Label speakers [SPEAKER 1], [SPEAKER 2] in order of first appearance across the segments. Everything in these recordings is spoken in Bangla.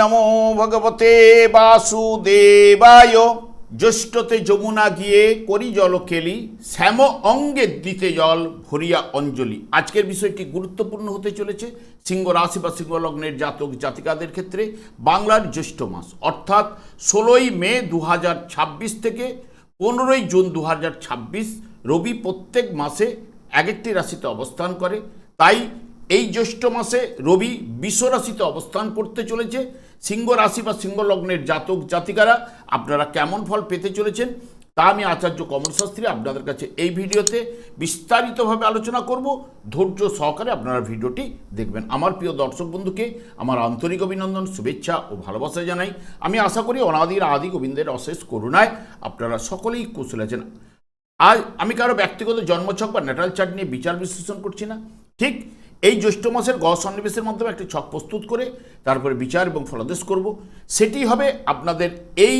[SPEAKER 1] নমো ভগবতে বাসুদেবায়। জ্যৈষ্ঠতে যমুনা গিয়ে করি জল খেলি, শ্যাম অঙ্গে দিতে জল ভরিয়া অঞ্জলি। আজকের বিষয়টি গুরুত্বপূর্ণ হতে চলেছে সিংহ রাশি বা সিংহ লগ্নের জাতক জাতিকাদের ক্ষেত্রে। বাংলার জ্যৈষ্ঠ মাস অর্থাৎ 16ই মে 2026 থেকে 15ই জুন 2026 রবি প্রত্যেক মাসে এক একটি রাশিতে অবস্থান করে। তাই এই জ্যৈষ্ঠ মাসে রবি বৃষ রাশিতে অবস্থান করতে চলেছে। সিংহ রাশি বা সিংহ লগ্নের জাতক জাতিকারা আপনারা কেমন ফল পেতে চলেছেন তা আমি আচার্য কমল শাস্ত্রী আপনাদের কাছে এই ভিডিওতে বিস্তারিতভাবে আলোচনা করব। ধৈর্য সহকারে আপনারা ভিডিওটি দেখবেন। আমার প্রিয় দর্শক বন্ধুকে আমার আন্তরিক অভিনন্দন, শুভেচ্ছা ও ভালোবাসা জানাই। আমি আশা করি অনাদির আদি গোবিন্দের অশেষ করুণায় আপনারা সকলেই কুশল আছেন। আজ আমি কারো ব্যক্তিগত জন্মছক বা ন্যাটাল চার্ট নিয়ে বিচার বিশ্লেষণ করছি না। ঠিক এই জ্যৈষ্ঠ মাসের গ্রহ সন্নিবেশের মাধ্যমে একটি ছক প্রস্তুত করে তারপরে বিচার এবং ফলাদেশ করব। সেটি হবে আপনাদের এই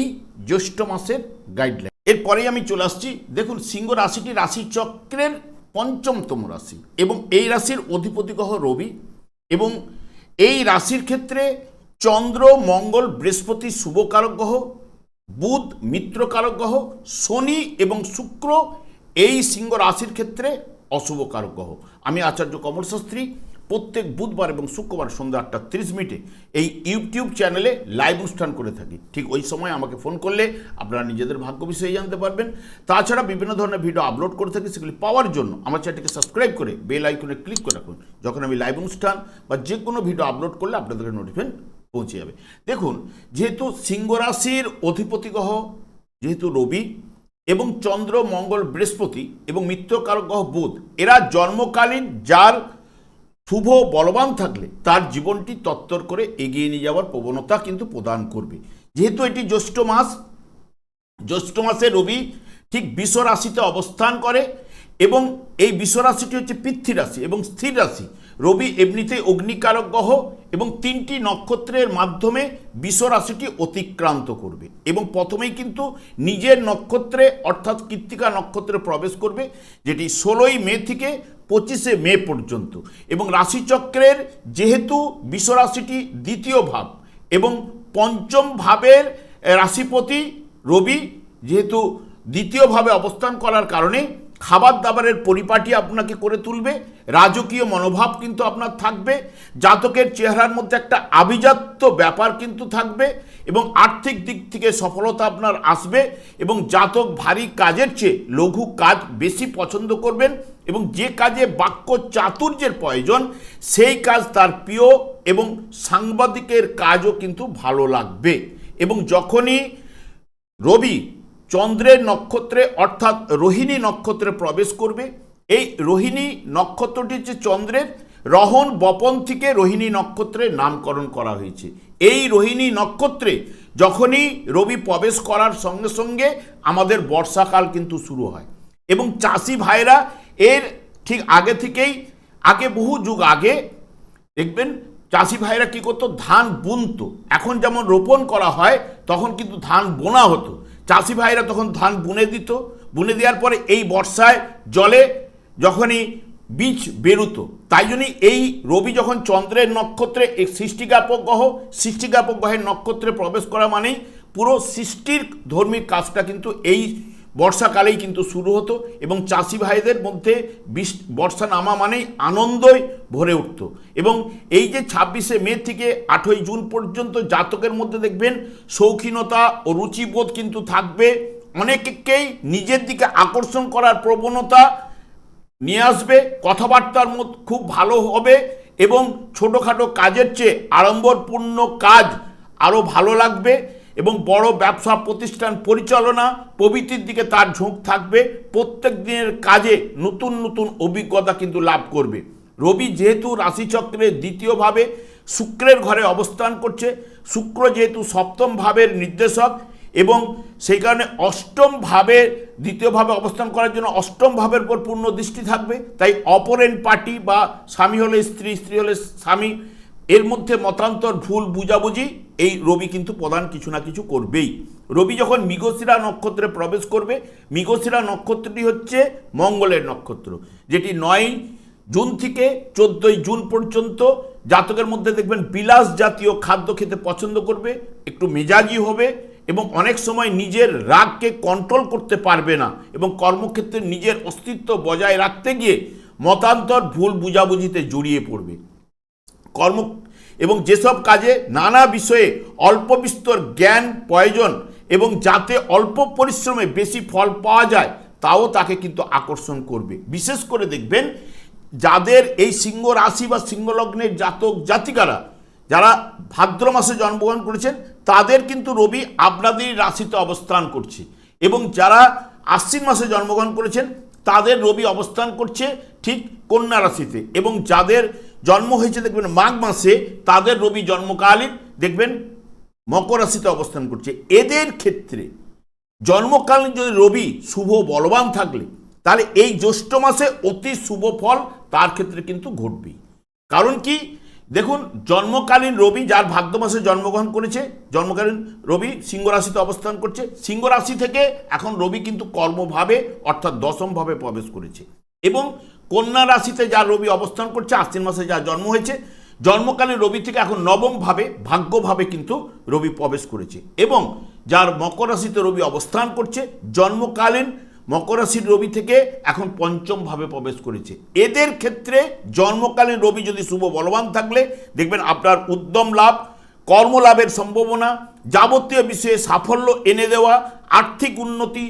[SPEAKER 1] জ্যৈষ্ঠ মাসের গাইডলাইন। এরপরেই আমি চলে আসছি। দেখুন, সিংহ রাশিটি রাশিচক্রের পঞ্চমতম রাশি এবং এই রাশির অধিপতি গ্রহ রবি, এবং এই রাশির ক্ষেত্রে চন্দ্র, মঙ্গল, বৃহস্পতি শুভকারক গ্রহ, বুধ মিত্রকারক গ্রহ, শনি এবং শুক্র এই সিংহ রাশির ক্ষেত্রে অশুভকারক গ্রহ। আমি আচার্য কমল শাস্ত্রী প্রত্যেক বুধবার এবং শুক্রবার সন্ধ্যা 8:30 এই ইউটিউব চ্যানেলে লাইভ অনুষ্ঠান করে থাকি। ঠিক ওই সময় আমাকে ফোন করলে আপনারা নিজেদের ভাগ্য বিষয়ে জানতে পারবেন। তাছাড়া বিভিন্ন ধরনের ভিডিও আপলোড করে থাকি। সেগুলি পাওয়ার জন্য আমার চ্যানেলটিকে সাবস্ক্রাইব করে বেল আইকনে ক্লিক করে রাখুন। যখন আমি লাইভ অনুষ্ঠান বা যে কোনো ভিডিও আপলোড করলে আপনাদের নোটিফিকেশন পৌঁছে যাবে। দেখুন, যেহেতু সিংহ রাশির অধিপতি গ্রহ যেহেতু রবি এবং চন্দ্র, মঙ্গল, বৃহস্পতি এবং মিত্রকারক গ্রহ বুধ, এরা জন্মকালীন যার শুভ বলবান থাকলে তার জীবনটি তত্তর করে এগিয়ে নিয়ে যাওয়ার প্রবণতা কিন্তু প্রদান করবে। যেহেতু এটি জ্যৈষ্ঠ মাস, জ্যৈষ্ঠ মাসে রবি ঠিক বৃষ রাশিতে অবস্থান করে এবং এই বৃষ রাশিটি হচ্ছে পৃথ্বী রাশি এবং স্থির রাশি। রবি এমনিতে অগ্নিকারক গ্রহ এবং 3টি নক্ষত্রের মাধ্যমে বৃষ রাশিটি অতিক্রান্ত করবে এবং প্রথমেই কিন্তু নিজের নক্ষত্রে অর্থাৎ কৃত্তিকা নক্ষত্রে প্রবেশ করবে, যেটি 16ই মে থেকে 25শে মে পর্যন্ত। এবং রাশিচক্রের যেহেতু বৃষ রাশিটি দ্বিতীয় ভাব এবং পঞ্চম ভাবের রাশিপতি রবি যেহেতু দ্বিতীয়ভাবে অবস্থান করার কারণে খাবার দাবারের পরিপাটি আপনাকে করে তুলবে। রাজকীয় মনোভাব কিন্তু আপনার থাকবে। জাতকের চেহারার মধ্যে একটা আভিজাত্য ব্যাপার কিন্তু থাকবে এবং আর্থিক দিক থেকে সফলতা আপনার আসবে এবং জাতক ভারী কাজের চেয়ে লঘু কাজ বেশি পছন্দ করবেন এবং যে কাজে বাক্য চাতুর্যের প্রয়োজন সেই কাজ তার প্রিয় এবং সাংবাদিকের কাজও কিন্তু ভালো লাগবে। এবং যখনই রবি চন্দ্রের নক্ষত্রে অর্থাৎ রোহিণী নক্ষত্রে প্রবেশ করবে, এই রোহিণী নক্ষত্রটি হচ্ছে চন্দ্রের রহন বপন থেকে রোহিণী নক্ষত্রের নামকরণ করা হয়েছে। এই রোহিণী নক্ষত্রে যখনই রবি প্রবেশ করার সঙ্গে সঙ্গে আমাদের বর্ষাকাল কিন্তু শুরু হয় এবং চাষি ভাইরা এর ঠিক আগে থেকেই বহু যুগ আগে দেখবেন চাষি ভাইরা কী করতো, ধান বুনতো। এখন যেমন রোপণ করা হয় তখন কিন্তু ধান বোনা হতো। চাষি ভাইরা তখন ধান বুনে দিত। বুনে দেওয়ার পরে এই বর্ষায় জলে যখনই বীজ বেরোতো, তাই জন্যই এই রবি যখন চন্দ্রের নক্ষত্রে এক সৃষ্টিজ্ঞাপক গ্রহ, সৃষ্টিজ্ঞাপক গ্রহের নক্ষত্রে প্রবেশ করা মানেই পুরো সৃষ্টির ধর্মীয় কাজটা কিন্তু এই বর্ষাকালেই কিন্তু শুরু হতো এবং চাষি ভাইদের মধ্যে বর্ষা নামা মানেই আনন্দই ভরে উঠত। এবং এই যে 26শে মে থেকে 8ই জুন পর্যন্ত জাতকের মধ্যে দেখবেন শৌখিনতা ও রুচিবোধ কিন্তু থাকবে। অনেককেই নিজের দিকে আকর্ষণ করার প্রবণতা নিয়ে আসবে। কথাবার্তার মধ্যে খুব ভালো হবে এবং ছোটোখাটো কাজের চেয়ে আড়ম্বরপূর্ণ কাজ আরও ভালো লাগবে এবং বড় ব্যবসা প্রতিষ্ঠান পরিচালনা প্রভৃতির দিকে তার ঝোঁক থাকবে। প্রত্যেক দিনের কাজে নতুন নতুন অভিজ্ঞতা কিন্তু লাভ করবে। রবি যেহেতু রাশিচক্রের দ্বিতীয়ভাবে শুক্রের ঘরে অবস্থান করছে, শুক্র যেহেতু সপ্তম ভাবের নির্দেশক এবং সেই কারণে অষ্টম ভাবে দ্বিতীয়ভাবে অবস্থান করার জন্য অষ্টম ভাবের উপর পূর্ণ দৃষ্টি থাকবে। তাই অপরেন্ট পার্টি বা স্বামী হলে স্ত্রী, স্ত্রী হলে স্বামী, এর মধ্যে মতান্তর, ভুল বুঝাবুঝি এই রবি কিন্তু প্রধান কিছু না কিছু করবেই। রবি যখন মৃগশিরা নক্ষত্রে প্রবেশ করবে, মৃগশিরা নক্ষত্রটি হচ্ছে মঙ্গলের নক্ষত্র, যেটি 9 জুন থেকে 14ই জুন পর্যন্ত জাতকের মধ্যে দেখবেন বিলাস জাতীয় খাদ্য খেতে পছন্দ করবে, একটু মেজাজি হবে এবং অনেক সময় নিজের রাগকে কন্ট্রোল করতে পারবে না এবং কর্মক্ষেত্রে নিজের অস্তিত্ব বজায় রাখতে গিয়ে মতান্তর ভুল বুঝাবুঝিতে জড়িয়ে পড়বে। এবং যেসব কাজে নানা বিষয়ে অল্প বিস্তর জ্ঞান প্রয়োজন এবং যাতে অল্প পরিশ্রমে বেশি ফল পাওয়া যায় তাও তাকে কিন্তু আকর্ষণ করবে। বিশেষ করে দেখবেন যাদের এই সিংহ রাশি বা সিংহ লগ্নের জাতক জাতিকারা যারা ভাদ্র মাসে জন্মগ্রহণ করেছেন তাদের কিন্তু রবি আপনাদের রাশিতে অবস্থান করছে, এবং যারা আশ্বিন মাসে জন্মগ্রহণ করেছেন তাদের রবি অবস্থান করছে ঠিক কন্যা রাশিতে, এবং যাদের জন্ম হয়েছে দেখবেন মাঘ মাসে তাদের রবি জন্মকালীন দেখবেন মকর রাশিতে অবস্থান করছে। এদের ক্ষেত্রে জন্মকালীন যদি রবি শুভ বলবান থাকলে তাহলে এই জ্যৈষ্ঠ মাসে অতি শুভ ফল তার ক্ষেত্রে কিন্তু ঘটবেই। কারণ কি দেখুন, জন্মকালীন রবি যার ভাদ্র মাসে জন্মগ্রহণ করেছে, জন্মকালীন রবি সিংহ রাশিতে অবস্থান করছে। সিংহ রাশি থেকে এখন রবি কিন্তু কর্মভাবে অর্থাৎ দশমভাবে প্রবেশ করেছে, এবং কন্যা রাশিতে যার রবি অবস্থান করছে আশ্বিন মাসে যার জন্ম হয়েছে জন্মকালীন রবি থেকে এখন নবমভাবে ভাগ্যভাবে কিন্তু রবি প্রবেশ করেছে, এবং যার মকর রাশিতে রবি অবস্থান করছে জন্মকালীন মকর রাশির রবি থেকে এখন পঞ্চমভাবে প্রবেশ করেছে। এদের ক্ষেত্রে জন্মকালীন রবি যদি শুভ বলবান থাকলে দেখবেন আপনার উদ্যম লাভ, কর্মলাভের সম্ভাবনা, যাবতীয় বিষয়ে সাফল্য এনে দেওয়া, আর্থিক উন্নতি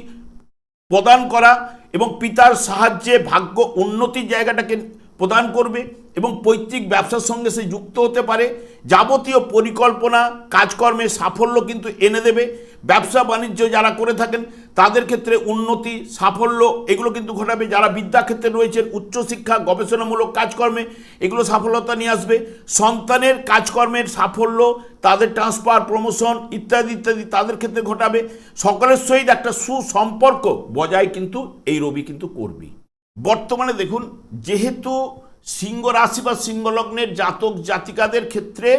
[SPEAKER 1] প্রদান করা এবং পিতার সাহায্যে ভাগ্য উন্নতির জায়গাটাকে প্রদান করবে, এবং পৈতৃক ব্যবসার সঙ্গে সে যুক্ত হতে পারে। যাবতীয় পরিকল্পনা কাজকর্মে সাফল্য কিন্তু এনে দেবে। ব্যবসা বাণিজ্য যারা করে থাকেন তাদের ক্ষেত্রে উন্নতি সাফল্য এগুলো কিন্তু ঘটাবে। যারা বিদ্যাক্ষেত্রে রয়েছেন উচ্চশিক্ষা গবেষণামূলক কাজকর্মে এগুলো সাফল্যতা নিয়ে আসবে। সন্তানের কাজকর্মের সাফল্য, তাদের ট্রান্সফার প্রমোশন ইত্যাদি ইত্যাদি তাদের ক্ষেত্রে ঘটাবে। সকলের সহিত একটা সুসম্পর্ক বজায় কিন্তু এই রবি কিন্তু করবে। বর্তমানে দেখুন, যেহেতু সিংহ রাশি বা সিংহ লগ্নের জাতক জাতিকাদের ক্ষেত্রে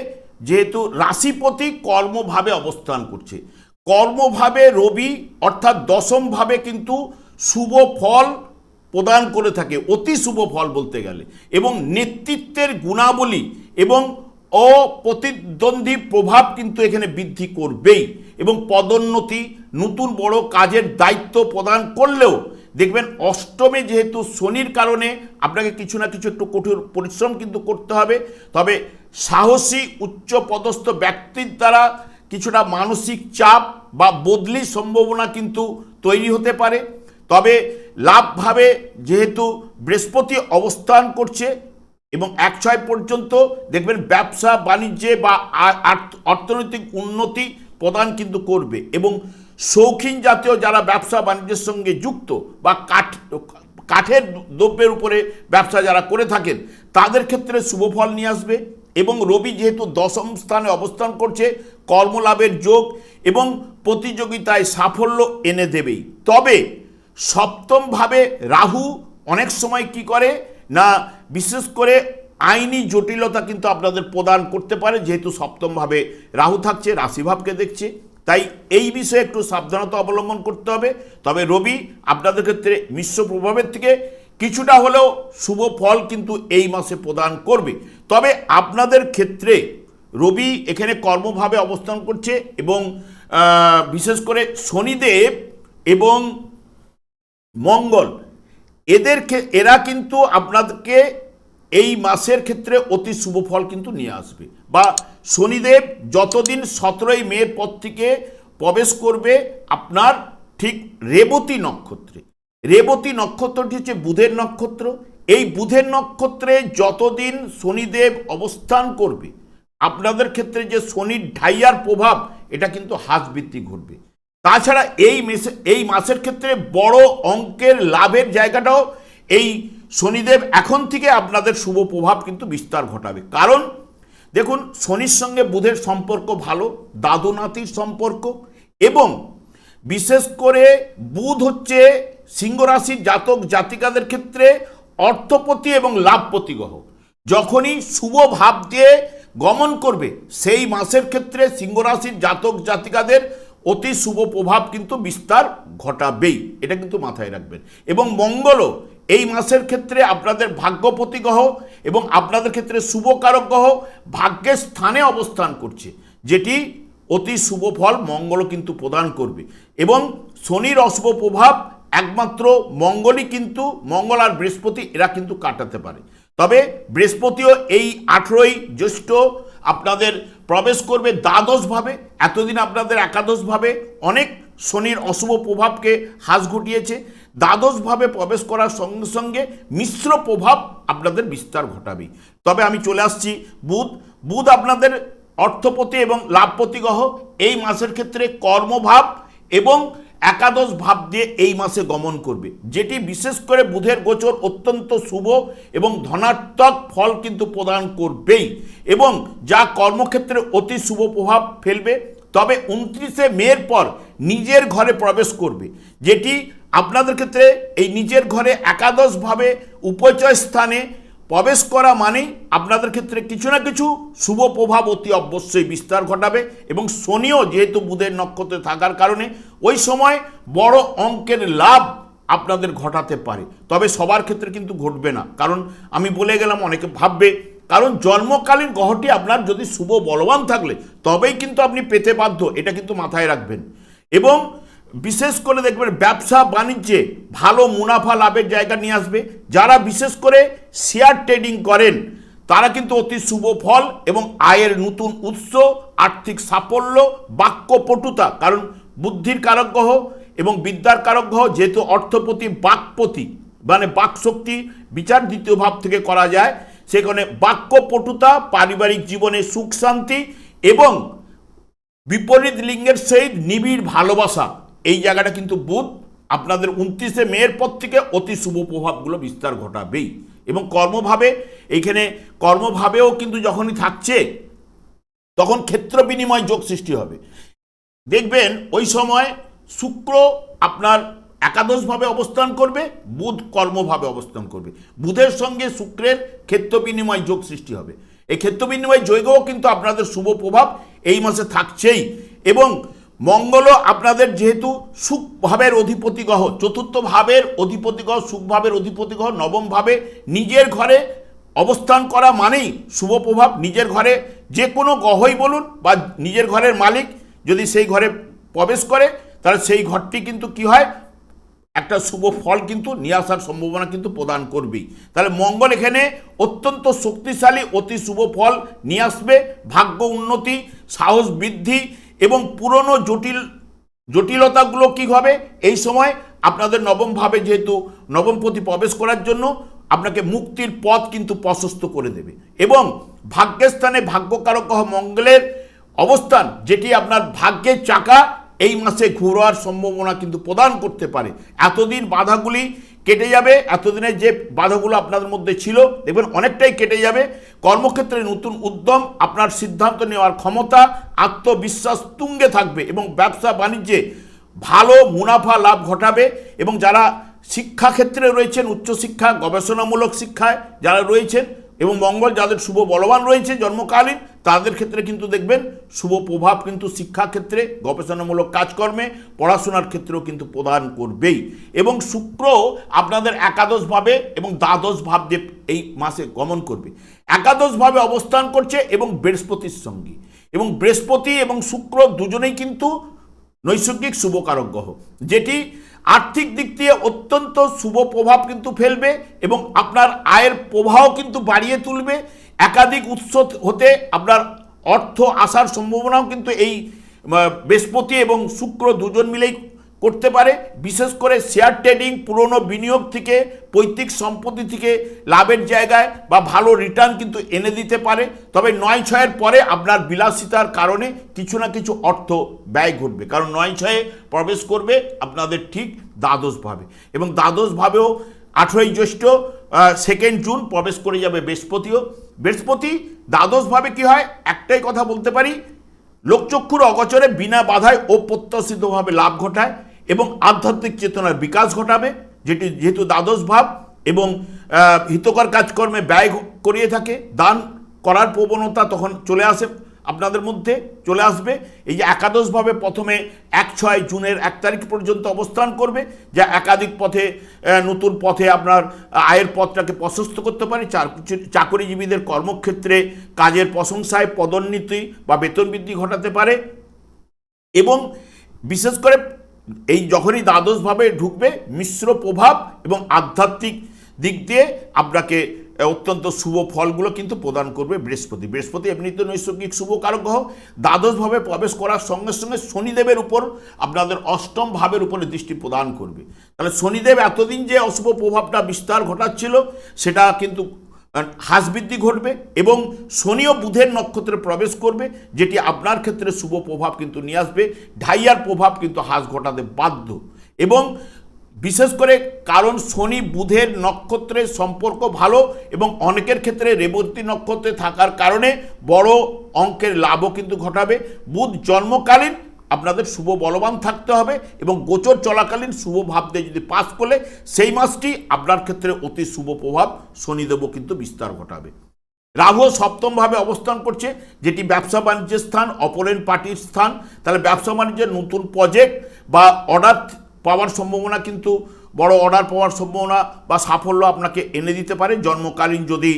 [SPEAKER 1] যেহেতু রাশিপতি কর্মভাবে অবস্থান করছে, কর্মভাবে রবি অর্থাৎ দশমভাবে কিন্তু শুভ ফল প্রদান করে থাকে, অতি শুভ ফল বলতে গেলে, এবং নেতৃত্বের গুণাবলী এবং অপ্রতিদ্বন্দ্বী প্রভাব কিন্তু এখানে বৃদ্ধি করবেই, এবং পদোন্নতি নতুন বড় কাজের দায়িত্ব প্রদান করলেও দেখবেন অষ্টমে যেহেতু শনির কারণে আপনাকে কিছু না কিছু একটু কঠোর পরিশ্রম কিন্তু করতে হবে। তবে সাহসী উচ্চ পদস্থ ব্যক্তির দ্বারা কিছুটা মানসিক চাপ বা বদলির সম্ভাবনা কিন্তু তৈরি হতে পারে। তবে লাভভাবে যেহেতু বৃহস্পতি অবস্থান করছে এবং 1/6 পর্যন্ত দেখবেন ব্যবসা বাণিজ্যে বা অর্থনৈতিক উন্নতি প্রদান কিন্তু করবে, এবং শৌখিন জাতীয় যারা ব্যবসা বাণিজ্যের সঙ্গে যুক্ত বা কাঠের দ্রব্যের উপরে ব্যবসা যারা করে থাকেন তাদের ক্ষেত্রে শুভফল নিয়ে আসবে। এবং রবি যেহেতু দশম স্থানে অবস্থান করছে কর্মলাভের যোগ এবং প্রতিযোগিতায় সাফল্য এনে দেবেই। তবে সপ্তমভাবে রাহু অনেক সময় কি করে না, বিশেষ করে আইনি জটিলতা কিন্তু আপনাদের প্রদান করতে পারে, যেহেতু সপ্তমভাবে রাহু থাকছে রাশিভাবকে দেখছে, তাই এই বিষয়ে একটু সাবধানতা অবলম্বন করতে হবে। তবে রবি আপনাদের ক্ষেত্রে মিশ্র প্রভাবের থেকে কিছুটা হলেও শুভ ফল কিন্তু এই মাসে প্রদান করবে। তবে আপনাদের ক্ষেত্রে রবি এখানে কর্মভাবে অবস্থান করছে, এবং বিশেষ করে শনিদেব এবং মঙ্গল এরা কিন্তু আপনাদেরকে এই মাসের ক্ষেত্রে অতি শুভ ফল কিন্তু নিয়ে আসবে। বা শনিদেব যতদিন 17ই মে পর থেকে প্রবেশ করবে আপনার ঠিক রেবতী নক্ষত্রে। রেবতী নক্ষত্রটি হচ্ছে বুধের নক্ষত্র। এই বুধের নক্ষত্রে যতদিন শনিদেব অবস্থান করবে আপনাদের ক্ষেত্রে যে শনির ঢাইয়ার প্রভাব এটা কিন্তু হ্রাস বৃদ্ধি ঘটবে। তাছাড়া এই মাসের ক্ষেত্রে বড় অঙ্কের লাভের জায়গাটাও এই শনিদেব এখন থেকে আপনাদের শুভ প্রভাব কিন্তু বিস্তার ঘটাবে। কারণ দেখুন, শনির সঙ্গে বুধের সম্পর্ক ভালো, দাদু নাতির সম্পর্ক, এবং বিশেষ করে বুধ হচ্ছে সিংহ রাশির জাতক জাতিকাদের ক্ষেত্রে অর্থপতি এবং লাভপতি গ্রহ। যখনই শুভ ভাব দিয়ে গমন করবে সেই মাসের ক্ষেত্রে সিংহ রাশির জাতক জাতিকাদের অতি শুভ প্রভাব কিন্তু বিস্তার ঘটাবেই, এটা কিন্তু মাথায় রাখবেন। এবং মঙ্গলও এই মাসের ক্ষেত্রে আপনাদের ভাগ্যপতি গ্রহ এবং আপনাদের ক্ষেত্রে শুভকারক গ্রহ ভাগ্যের স্থানে অবস্থান করছে, যেটি অতি শুভ ফল মঙ্গলও কিন্তু প্রদান করবে। এবং শনির অশুভ প্রভাব একমাত্র মঙ্গলই কিন্তু, মঙ্গল আর বৃহস্পতি এরা কিন্তু কাটাতে পারে। তবে বৃহস্পতিও এই 18ই জ্যৈষ্ঠ আপনাদের প্রবেশ করবে দ্বাদশভাবে। এতদিন আপনাদের একাদশভাবে অনেক শনির অশুভ প্রভাবকে হ্রাস ঘটিয়েছে। দ্বাদশভাবে প্রবেশ করার সঙ্গে সঙ্গে মিশ্র প্রভাব আপনাদের বিস্তার ঘটাবে। তবে আমি চলে আসছি বুধ আপনাদের অর্থপতি এবং লাভপতি গ্রহ এই মাসের ক্ষেত্রে কর্মভাব এবং একাদশ ভাব দিয়ে এই মাসে গমন করবে, যেটি বিশেষ করে বুধের গোচর অত্যন্ত শুভ এবং ধনাত্মক ফল কিন্তু প্রদান করবেই এবং যা কর্মক্ষেত্রে অতি শুভ প্রভাব ফেলবে। তবে 29শে মের পর নিজের ঘরে প্রবেশ করবে, যেটি আপনাদের ক্ষেত্রে এই নিজের ঘরে একাদশভাবে উপচয় স্থানে প্রবেশ করা মানেই আপনাদের ক্ষেত্রে কিছু না কিছু শুভ প্রভাব অতি অবশ্যই বিস্তার ঘটাবে। এবং শনিও যেহেতু বুধের নক্ষত্রে থাকার কারণে ওই সময় বড় অঙ্কের লাভ আপনাদের ঘটাতে পারে। তবে সবার ক্ষেত্রে কিন্তু ঘটবে না, কারণ আমি বলে গেলাম অনেকে ভাববে, কারণ জন্মকালীন গ্রহটি আপনার যদি শুভ বলবান থাকলে তবেই কিন্তু আপনি পেতে বাধ্য, এটা কিন্তু মাথায় রাখবেন। এবং বিশেষ করে দেখবেন ব্যবসা বাণিজ্যে ভালো মুনাফা লাভের জায়গা নিয়ে আসবে। যারা বিশেষ করে শেয়ার ট্রেডিং করেন তারা কিন্তু অতি শুভ ফল এবং আয়ের নতুন উৎস, আর্থিক সাফল্য, বাক্যপটুতা, কারণ বুদ্ধির কারক গ্রহ এবং বিদ্যার কারক গ্রহ যেহেতু অর্থপতি বাকপতি, মানে বাকশক্তি বিচার দ্বিতীয় ভাব থেকে করা যায়, সেখানে বাক্যপটুতা, পারিবারিক জীবনে সুখ শান্তি এবং বিপরীত লিঙ্গের সহিত নিবিড় ভালোবাসা, এই জায়গাটা কিন্তু বুধ আপনাদের 29শে মের পর থেকে অতি শুভ প্রভাবগুলো বিস্তার ঘটাবেই। এবং কর্মভাবে, এইখানে কর্মভাবেও কিন্তু যখনই থাকছে তখন ক্ষেত্র বিনিময় যোগ সৃষ্টি হবে। দেখবেন ওই সময় শুক্র আপনার একাদশভাবে অবস্থান করবে, বুধ কর্মভাবে অবস্থান করবে। বুধের সঙ্গে শুক্রের ক্ষেত্র বিনিময় যোগ সৃষ্টি হবে। এই ক্ষেত্র বিনিময় যোগও কিন্তু আপনাদের শুভ প্রভাব এই মাসে থাকছেই। এবং মঙ্গলও আপনাদের যেহেতু সুখ ভাবের অধিপতি গ্রহ, চতুর্থ ভাবের অধিপতি গ্রহ, সুখ ভাবের অধিপতি গ্রহ নবম ভাবে নিজের ঘরে অবস্থান করা মানেই শুভ প্রভাব। নিজের ঘরে যে কোনো গ্রহই বলুন বা নিজের ঘরের মালিক যদি সেই ঘরে প্রবেশ করে তাহলে সেই ঘরটি কিন্তু কি হয়, একটা শুভ ফল কিন্তু নিয়ে আসার সম্ভাবনা কিন্তু প্রদান করবেই। তাহলে মঙ্গল এখানে অত্যন্ত শক্তিশালী অতি শুভ ফল নিয়ে আসবে, ভাগ্য উন্নতি, সাহস বৃদ্ধি এবং পুরনো জটিলতাগুলো কী হবে এই সময় আপনাদের নবমভাবে, যেহেতু নবমপতি প্রবেশ করার জন্য আপনাকে মুক্তির পথ কিন্তু প্রশস্ত করে দেবে। এবং ভাগ্যের স্থানে ভাগ্যকারক গ্রহ মঙ্গলের অবস্থান, যেটি আপনার ভাগ্যের চাকা এই মাসে ঘোরার সম্ভাবনা কিন্তু প্রদান করতে পারে। এতদিন বাধাগুলি কেটে যাবে, এতদিনের যে বাধাগুলো আপনাদের মধ্যে ছিল দেখবেন অনেকটাই কেটে যাবে। কর্মক্ষেত্রে নতুন উদ্যম, আপনার সিদ্ধান্ত নেওয়ার ক্ষমতা, আত্মবিশ্বাস তুঙ্গে থাকবে এবং ব্যবসা বাণিজ্যে ভালো মুনাফা লাভ ঘটাবে। এবং যারা শিক্ষাক্ষেত্রে রয়েছেন, উচ্চশিক্ষা গবেষণামূলক শিক্ষায় যারা রয়েছেন এবং মঙ্গল যাদের শুভ বলবান রয়েছে জন্মকালীন, তাদের ক্ষেত্রে কিন্তু দেখবেন শুভ প্রভাব কিন্তু শিক্ষাক্ষেত্রে, গবেষণামূলক কাজকর্মে, পড়াশোনার ক্ষেত্রেও কিন্তু প্রদান করবেই। এবং শুক্র আপনাদের একাদশভাবে এবং দ্বাদশভাব দিয়ে এই মাসে গমন করবে, একাদশভাবে অবস্থান করছে এবং বৃহস্পতির সঙ্গে। এবং বৃহস্পতি এবং শুক্র দুজনেই কিন্তু নৈসর্গিক শুভকারক গ্রহ, যেটি আর্থিক দিক দিয়ে অত্যন্ত শুভ প্রভাব কিন্তু ফেলবে এবং আপনার আয়ের প্রবাহ কিন্তু বাড়িয়ে তুলবে। একাধিক উৎস হতে আপনার অর্থ আসার সম্ভাবনাও কিন্তু এই বৃহস্পতি এবং শুক্র দুজন মিলেই করতে পারে। বিশেষ করে শেয়ার ট্রেডিং, পুরনো বিনিয়োগ থেকে, পৈতৃক সম্পত্তি থেকে লাভের জায়গায় বা ভালো রিটার্ন কিন্তু এনে দিতে পারে। তবে 9-6-এর পরে আপনার বিলাসিতার কারণে কিছু না কিছু অর্থ ব্যয় ঘটবে, কারণ 9-6-এ প্রবেশ করবে আপনাদের ঠিক দ্বাদশভাবে। এবং দ্বাদশভাবেও 18ই জ্যৈষ্ঠ 2 জুন প্রবেশ করে যাবে বৃহস্পতিও। বৃহস্পতি দ্বাদশভাবে কি হয়, একটাই কথা বলতে পারি, লোকচক্ষুর অগোচরে বিনা বাধায় অপ্রত্যাশিতভাবে লাভ ঘটায় এবং আধ্যাত্মিক চেতনার বিকাশ ঘটাবে, যেহেতু দ্বাদশ ভাব এবং হিতকর কাজকর্মে ব্যয় করিয়ে থাকে। দান করার প্রবণতা তখন চলে আসে আপনাদের মধ্যে চলে আসবে। এই যে একাদশভাবে প্রথমে 1-6 জুনের 1 তারিখ পর্যন্ত অবস্থান করবে, যা একাধিক পথে নতুন পথে আপনার আয়ের পথটাকে প্রশস্ত করতে পারে। চাকরিজীবীদের কর্মক্ষেত্রে কাজের প্রশংসায় পদোন্নতি বা বেতন বৃদ্ধি ঘটাতে পারে। এবং বিশেষ করে এই যখনই দ্বাদশভাবে ঢুকবে, মিশ্র প্রভাব এবং আধ্যাত্মিক দিক দিয়ে আপনাকে অত্যন্ত শুভ ফলগুলো কিন্তু প্রদান করবে বৃহস্পতি। বৃহস্পতি এমনিতে নৈসর্গিক শুভ কারক গ্রহ, দ্বাদশভাবে প্রবেশ করার সঙ্গে সঙ্গে শনিদেবের উপর আপনাদের অষ্টম ভাবের উপরে দৃষ্টি প্রদান করবে। তাহলে শনিদেব এতদিন যে অশুভ প্রভাবটা বিস্তার ঘটাচ্ছিল সেটা কিন্তু হ্রাস বৃদ্ধি ঘটবে, এবং শনিও বুধের নক্ষত্রে প্রবেশ করবে, যেটি আপনার ক্ষেত্রে শুভ প্রভাব কিন্তু নিয়ে আসবে। ঢাইয়ার প্রভাব কিন্তু হ্রাস ঘটাতে বাধ্য। এবং বিশেষ করে কারণ শনি বুধের নক্ষত্রের সম্পর্ক ভালো, এবং অনেকের ক্ষেত্রে রেবতী নক্ষত্রে থাকার কারণে বড় অঙ্কের লাভও কিন্তু ঘটাবে। বুধ জন্মকালীন আপনাদের শুভ বলবান থাকতে হবে, এবং গোচর চলাকালীন শুভ ভাবতে যদি পাস করলে সেই মাসটি আপনার ক্ষেত্রে অতি শুভ প্রভাব শনিদেবও কিন্তু বিস্তার ঘটাবে। রাহু সপ্তমভাবে অবস্থান করছে, যেটি ব্যবসা বাণিজ্যের স্থান, অপরেন পার্টির স্থান। তাহলে ব্যবসা বাণিজ্যের নতুন প্রজেক্ট বা অর্ডার পাওয়ার সম্ভাবনা, কিন্তু বড় অর্ডার পাওয়ার সম্ভাবনা বা সাফল্য আপনাকে এনে দিতে পারে জন্মকালীন যদি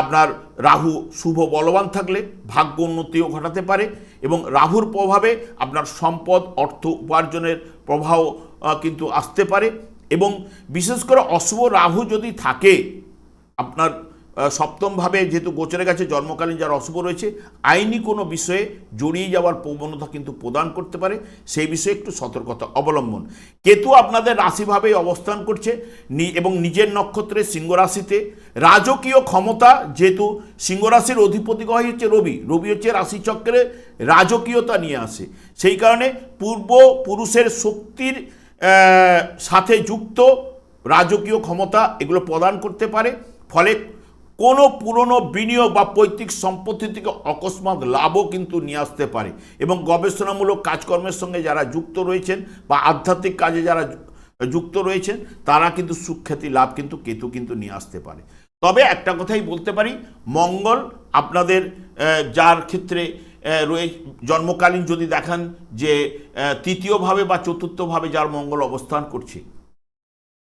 [SPEAKER 1] আপনার রাহু শুভ বলবান থাকলে ভাগ্য উন্নতিও ঘটাতে পারে। এবং রাহুর প্রভাবে আপনার সম্পদ অর্থ উপার্জনের প্রভাব কিন্তু আসতে পারে। এবং বিশেষ করে অশুভ রাহু যদি থাকে আপনার সপ্তমভাবে, যেহেতু গোচরে গেছে জন্মকালীন যার অশুভ রয়েছে, আইনি কোনো বিষয়ে জড়িয়ে যাওয়ার প্রবণতা কিন্তু প্রদান করতে পারে, সেই বিষয়ে একটু সতর্কতা অবলম্বন। কেতু আপনাদের রাশিভাবেই অবস্থান করছে এবং নিজের নক্ষত্রে সিংহ রাশিতে। রাজকীয় ক্ষমতা, যেহেতু সিংহ রাশির অধিপতি গ্রহ হচ্ছে রবি, রবি হচ্ছে রাশিচক্রে রাজকীয়তা নিয়ে আসে, সেই কারণে পূর্বপুরুষের শক্তির সাথে যুক্ত রাজকীয় ক্ষমতা এগুলো প্রদান করতে পারে। ফলে কোনো পুরনো বিনিয়োগ বা পৈতৃক সম্পত্তি থেকে অকস্মাৎ লাভও কিন্তু নিয়ে আসতে পারে। এবং গবেষণামূলক কাজকর্মের সঙ্গে যারা যুক্ত রয়েছেন বা আধ্যাত্মিক কাজে যারা যুক্ত রয়েছেন তারা কিন্তু সুখ্যাতি লাভ কিন্তু কেতু কিন্তু নিয়ে আসতে পারে। তবে একটা কথাই বলতে পারি, মঙ্গল আপনাদের যার ক্ষেত্রে জন্মকালীন যদি দেখান যে তৃতীয়ভাবে বা চতুর্থভাবে যার মঙ্গল অবস্থান করছে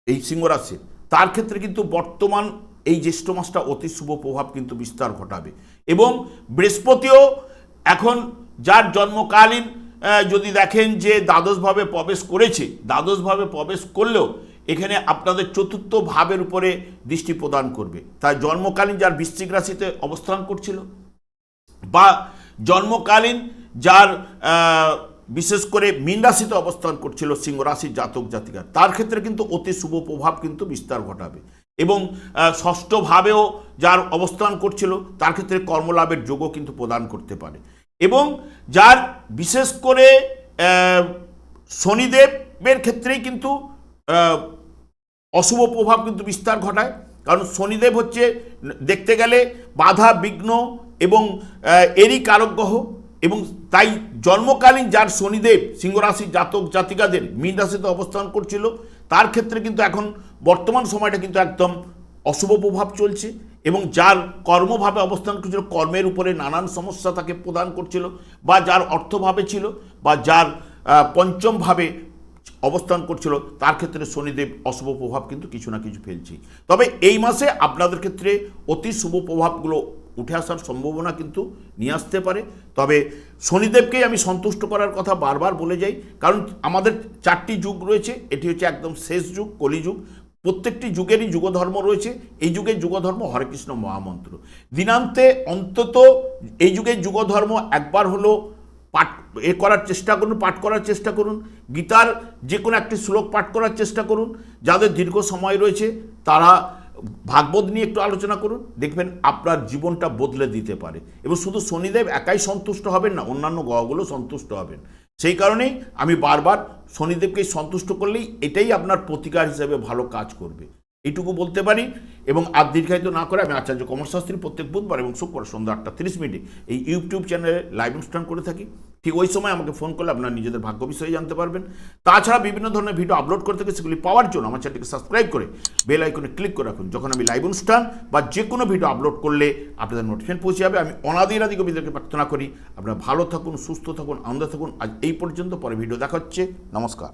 [SPEAKER 1] এই সিংহ রাশি, তার ক্ষেত্রে কিন্তু বর্তমান এই জ্যৈষ্ঠ মাসটা অতি শুভ প্রভাব কিন্তু বিস্তার ঘটাবে। এবং বৃহস্পতিও এখন যার জন্মকালীন যদি দেখেন যে দ্বাদশভাবে প্রবেশ করেছে, দ্বাদশভাবে প্রবেশ করলেও এখানে আপনাদের চতুর্থ ভাবের উপরে দৃষ্টি প্রদান করবে। তাই জন্মকালীন যার বৃশ্চিক রাশিতে অবস্থান করছিল বা জন্মকালীন যার বিশেষ করে মীন রাশিতে অবস্থান করছিল সিংহ রাশির জাতক জাতিকা, তার ক্ষেত্রে কিন্তু অতি শুভ প্রভাব কিন্তু বিস্তার ঘটাবে। এবং ষষ্ঠভাবেও যার অবস্থান করছিল তার ক্ষেত্রে কর্মলাভের যোগও কিন্তু প্রদান করতে পারে। এবং যার বিশেষ করে শনিদেবের ক্ষেত্রেই কিন্তু অশুভ প্রভাব কিন্তু বিস্তার ঘটায়, কারণ শনিদেব হচ্ছে দেখতে গেলে বাধা বিঘ্ন এবং এরই কারক গ্রহ। এবং তাই জন্মকালীন যার শনিদেব সিংহ রাশির জাতক জাতিকাদের মীন রাশিতে অবস্থান করছিল তার ক্ষেত্রে কিন্তু এখন বর্তমান সময়টা কিন্তু একদম অশুভ প্রভাব চলছে। এবং যার কর্মভাবে অবস্থান করছিল কর্মের উপরে নানান সমস্যা তাকে প্রদান করছিল, বা যার অর্থভাবে ছিল বা যার পঞ্চমভাবে অবস্থান করছিল তার ক্ষেত্রে শনিদেব অশুভ প্রভাব কিন্তু কিছু না কিছু ফেলছে। তবে এই মাসে আপনাদের ক্ষেত্রে অতি শুভ প্রভাবগুলো উঠে আসার সম্ভাবনা কিন্তু নিয়ে আসতে পারে। তবে শনিদেবকেই আমি সন্তুষ্ট করার কথা বারবার বলে যাই, কারণ আমাদের 4টি যুগ রয়েছে, এটি হচ্ছে একদম শেষ যুগ, কলিযুগ। প্রত্যেকটি যুগেরই যুগধর্ম রয়েছে। এই যুগের যুগধর্ম হরে কৃষ্ণ মহামন্ত্র। দিনান্তে অন্তত এই যুগের যুগধর্ম একবার হলো করার চেষ্টা করুন, পাঠ করার চেষ্টা করুন। গীতার যে কোনো একটি শ্লোক পাঠ করার চেষ্টা করুন। যাদের দীর্ঘ সময় রয়েছে তারা ভাগবত নিয়ে একটু আলোচনা করুন, দেখবেন আপনার জীবনটা বদলে দিতে পারে। এবং শুধু শনিদেব একাই সন্তুষ্ট হবেন না, অন্যান্য গ্রহগুলো সন্তুষ্ট হবেন। সেই কারণেই আমি বারবার শনিদেবকে সন্তুষ্ট করলেই এটাই আপনার প্রতিকার হিসেবে ভালো কাজ করবে, এইটুকু বলতে পারি। এবং আর দীর্ঘায়িত না করে আমি আচার্য কমল শাস্ত্রী প্রত্যেক বুধবার এবং শুক্রবার সন্ধ্যা 8টা 30 মিনিটে এই ইউটিউব চ্যানেলে লাইভ অনুষ্ঠান করে থাকি। ঠিক ওই সময় আমাকে ফোন করলে আপনারা নিজেদের ভাগ্য বিষয়ে জানতে পারবেন। তাছাড়া বিভিন্ন ধরনের ভিডিও আপলোড করতে গেলে সেগুলি পাওয়ার জন্য আমার চ্যানেলটিকে সাবস্ক্রাইব করে বেল আইকনে ক্লিক করে রাখুন। যখন আমি লাইভ অনুষ্ঠান বা যে কোনো ভিডিও আপলোড করলে আপনাদের নোটিফিকেশন পৌঁছে যাবে। আমি অনাদিরাদি কবিদেরকে প্রার্থনা করি আপনারা ভালো থাকুন, সুস্থ থাকুন, আনন্দ থাকুন। আজ এই পর্যন্ত, পরে ভিডিও দেখা হচ্ছে। নমস্কার।